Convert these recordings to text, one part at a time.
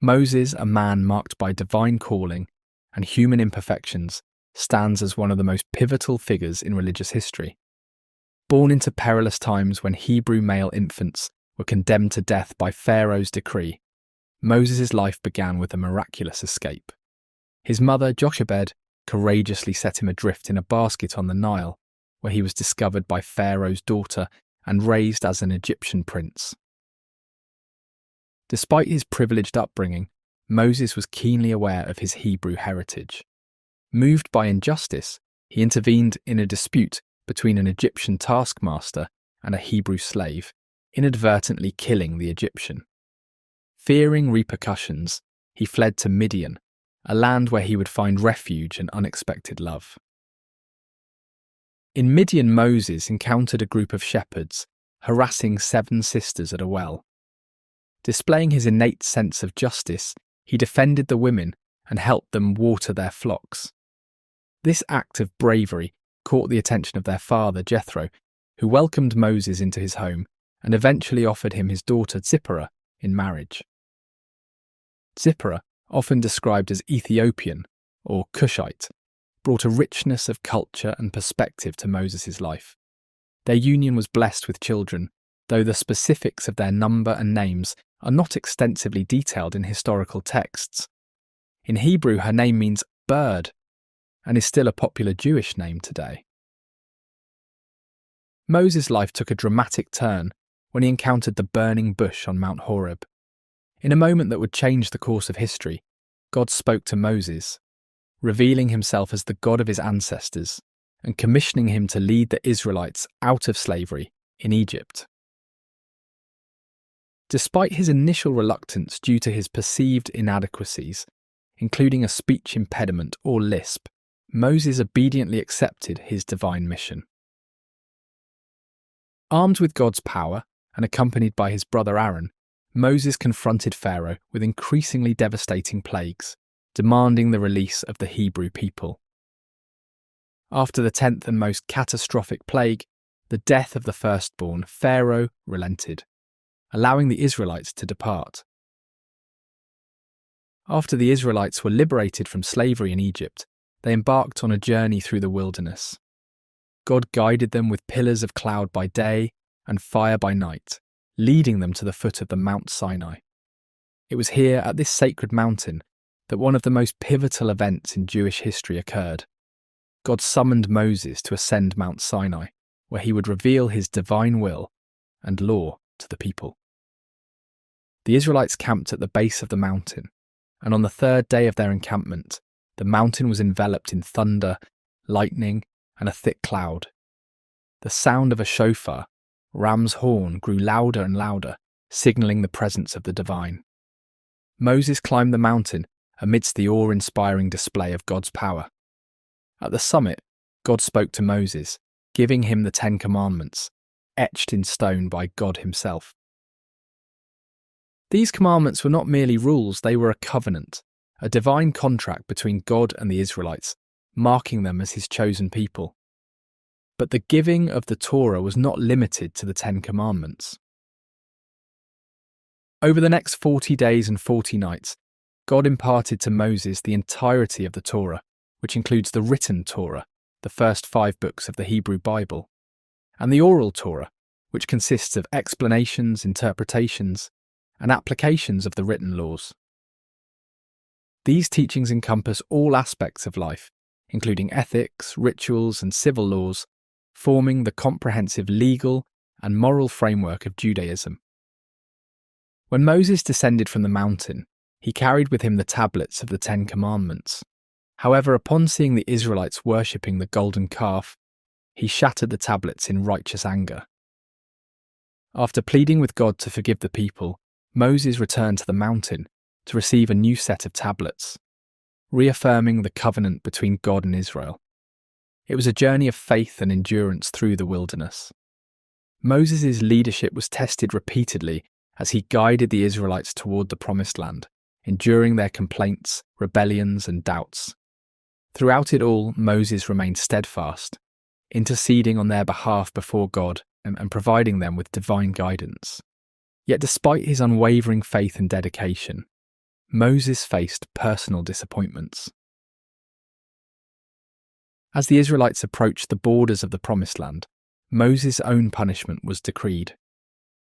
Moses, a man marked by divine calling and human imperfections, stands as one of the most pivotal figures in religious history. Born into perilous times when Hebrew male infants were condemned to death by Pharaoh's decree, Moses' life began with a miraculous escape. His mother, Jochebed, courageously set him adrift in a basket on the Nile, where he was discovered by Pharaoh's daughter and raised as an Egyptian prince. Despite his privileged upbringing, Moses was keenly aware of his Hebrew heritage. Moved by injustice, he intervened in a dispute between an Egyptian taskmaster and a Hebrew slave, inadvertently killing the Egyptian. Fearing repercussions, he fled to Midian, a land where he would find refuge and unexpected love. In Midian, Moses encountered a group of shepherds harassing 7 sisters at a well. Displaying his innate sense of justice, he defended the women and helped them water their flocks. This act of bravery caught the attention of their father, Jethro, who welcomed Moses into his home and eventually offered him his daughter Zipporah in marriage. Zipporah, often described as Ethiopian or Cushite, brought a richness of culture and perspective to Moses' life. Their union was blessed with children, though the specifics of their number and names are not extensively detailed in historical texts. In Hebrew, her name means bird, and is still a popular Jewish name today. Moses' life took a dramatic turn when he encountered the burning bush on Mount Horeb. In a moment that would change the course of history, God spoke to Moses, revealing himself as the God of his ancestors and commissioning him to lead the Israelites out of slavery in Egypt. Despite his initial reluctance due to his perceived inadequacies, including a speech impediment or lisp, Moses obediently accepted his divine mission. Armed with God's power and accompanied by his brother Aaron, Moses confronted Pharaoh with increasingly devastating plagues, demanding the release of the Hebrew people. After the 10th and most catastrophic plague, the death of the firstborn, Pharaoh relented, allowing the Israelites to depart. After the Israelites were liberated from slavery in Egypt, they embarked on a journey through the wilderness. God guided them with pillars of cloud by day and fire by night, leading them to the foot of the Mount Sinai. It was here, at this sacred mountain, that one of the most pivotal events in Jewish history occurred. God summoned Moses to ascend Mount Sinai, where he would reveal his divine will and law to the people. The Israelites camped at the base of the mountain, and on the 3rd day of their encampment, the mountain was enveloped in thunder, lightning, and a thick cloud. The sound of a shofar, ram's horn, grew louder and louder, signalling the presence of the divine. Moses climbed the mountain amidst the awe-inspiring display of God's power. At the summit, God spoke to Moses, giving him the 10 Commandments, etched in stone by God himself. These commandments were not merely rules, they were a covenant, a divine contract between God and the Israelites, marking them as his chosen people. But the giving of the Torah was not limited to the 10 Commandments. Over the next 40 days and 40 nights, God imparted to Moses the entirety of the Torah, which includes the written Torah, the first 5 books of the Hebrew Bible, and the oral Torah, which consists of explanations, interpretations, and applications of the written laws. These teachings encompass all aspects of life, including ethics, rituals, and civil laws, forming the comprehensive legal and moral framework of Judaism. When Moses descended from the mountain, he carried with him the tablets of the 10 Commandments. However, upon seeing the Israelites worshipping the golden calf, he shattered the tablets in righteous anger. After pleading with God to forgive the people, Moses returned to the mountain to receive a new set of tablets, reaffirming the covenant between God and Israel. It was a journey of faith and endurance through the wilderness. Moses' leadership was tested repeatedly as he guided the Israelites toward the Promised Land, enduring their complaints, rebellions, and doubts. Throughout it all, Moses remained steadfast, interceding on their behalf before God and providing them with divine guidance. Yet despite his unwavering faith and dedication, Moses faced personal disappointments. As the Israelites approached the borders of the Promised Land, Moses' own punishment was decreed.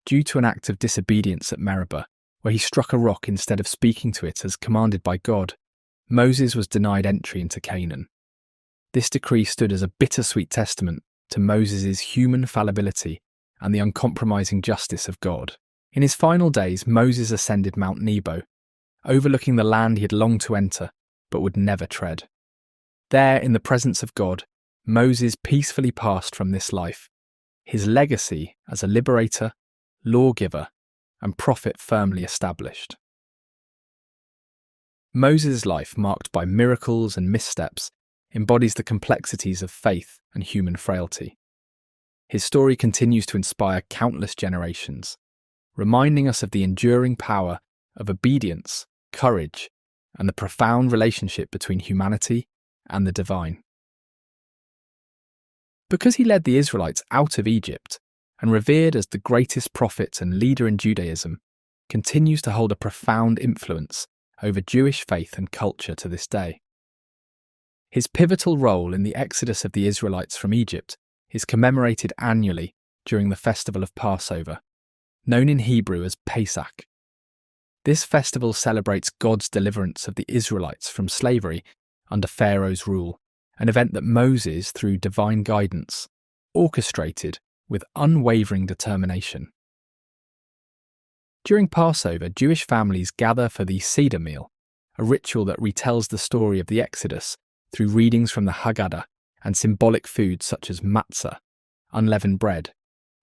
Due to an act of disobedience at Meribah, where he struck a rock instead of speaking to it as commanded by God, Moses was denied entry into Canaan. This decree stood as a bittersweet testament to Moses' human fallibility and the uncompromising justice of God. In his final days, Moses ascended Mount Nebo, overlooking the land he had longed to enter but would never tread. There, in the presence of God, Moses peacefully passed from this life, his legacy as a liberator, lawgiver, and prophet firmly established. Moses' life, marked by miracles and missteps, embodies the complexities of faith and human frailty. His story continues to inspire countless generations, reminding us of the enduring power of obedience, courage, and the profound relationship between humanity and the divine. Because he led the Israelites out of Egypt and revered as the greatest prophet and leader in Judaism, continues to hold a profound influence over Jewish faith and culture to this day. His pivotal role in the exodus of the Israelites from Egypt is commemorated annually during the festival of Passover, known in Hebrew as Pesach. This festival celebrates God's deliverance of the Israelites from slavery under Pharaoh's rule, an event that Moses, through divine guidance, orchestrated with unwavering determination. During Passover, Jewish families gather for the Seder meal, a ritual that retells the story of the Exodus through readings from the Haggadah and symbolic foods such as matzah, unleavened bread,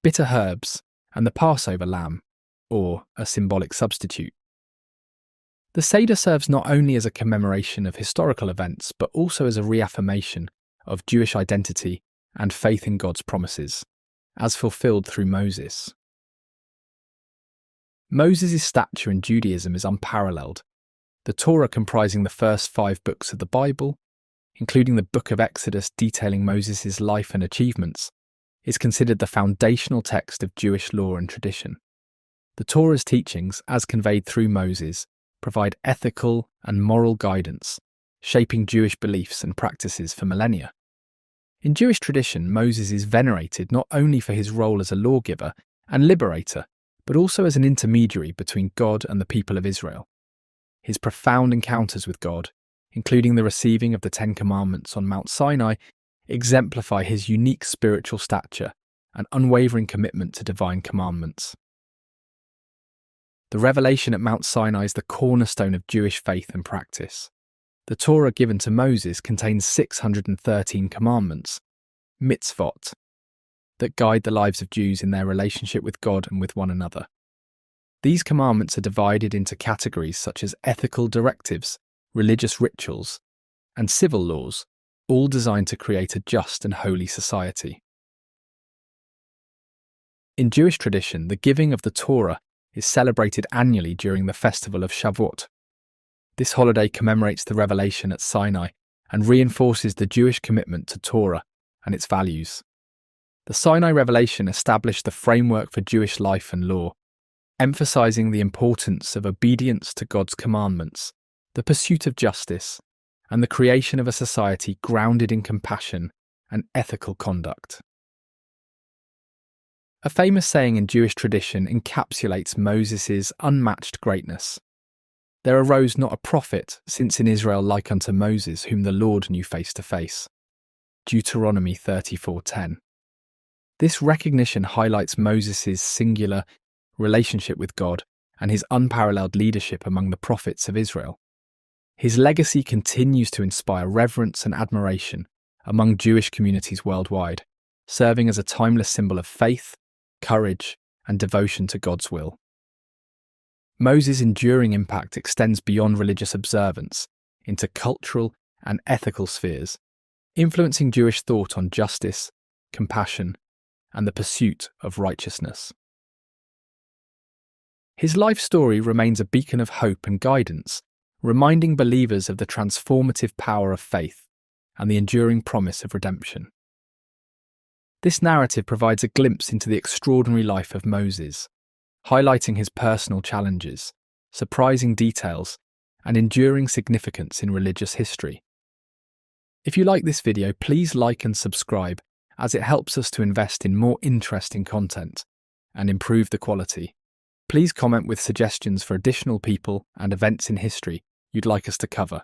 bitter herbs, and the Passover lamb, or a symbolic substitute. The Seder serves not only as a commemoration of historical events, but also as a reaffirmation of Jewish identity and faith in God's promises, as fulfilled through Moses. Moses' stature in Judaism is unparalleled. The Torah, comprising the first 5 books of the Bible, including the Book of Exodus detailing Moses' life and achievements, is considered the foundational text of Jewish law and tradition. The Torah's teachings, as conveyed through Moses, provide ethical and moral guidance, shaping Jewish beliefs and practices for millennia. In Jewish tradition, Moses is venerated not only for his role as a lawgiver and liberator, but also as an intermediary between God and the people of Israel. His profound encounters with God, including the receiving of the 10 Commandments on Mount Sinai, exemplify his unique spiritual stature and unwavering commitment to divine commandments. The revelation at Mount Sinai is the cornerstone of Jewish faith and practice. The Torah given to Moses contains 613 commandments, mitzvot, that guide the lives of Jews in their relationship with God and with one another. These commandments are divided into categories such as ethical directives, religious rituals, and civil laws, all designed to create a just and holy society. In Jewish tradition, the giving of the Torah is celebrated annually during the festival of Shavuot. This holiday commemorates the revelation at Sinai and reinforces the Jewish commitment to Torah and its values. The Sinai revelation established the framework for Jewish life and law, emphasizing the importance of obedience to God's commandments, the pursuit of justice, and the creation of a society grounded in compassion and ethical conduct. A famous saying in Jewish tradition encapsulates Moses' unmatched greatness. There arose not a prophet since in Israel like unto Moses, whom the Lord knew face to face. Deuteronomy 34:10. This recognition highlights Moses' singular relationship with God and his unparalleled leadership among the prophets of Israel. His legacy continues to inspire reverence and admiration among Jewish communities worldwide, serving as a timeless symbol of faith, courage, and devotion to God's will. Moses' enduring impact extends beyond religious observance into cultural and ethical spheres, influencing Jewish thought on justice, compassion, and the pursuit of righteousness. His life story remains a beacon of hope and guidance, reminding believers of the transformative power of faith and the enduring promise of redemption. This narrative provides a glimpse into the extraordinary life of Moses, highlighting his personal challenges, surprising details, and enduring significance in religious history. If you like this video, please like and subscribe, as it helps us to invest in more interesting content and improve the quality. Please comment with suggestions for additional people and events in history you'd like us to cover.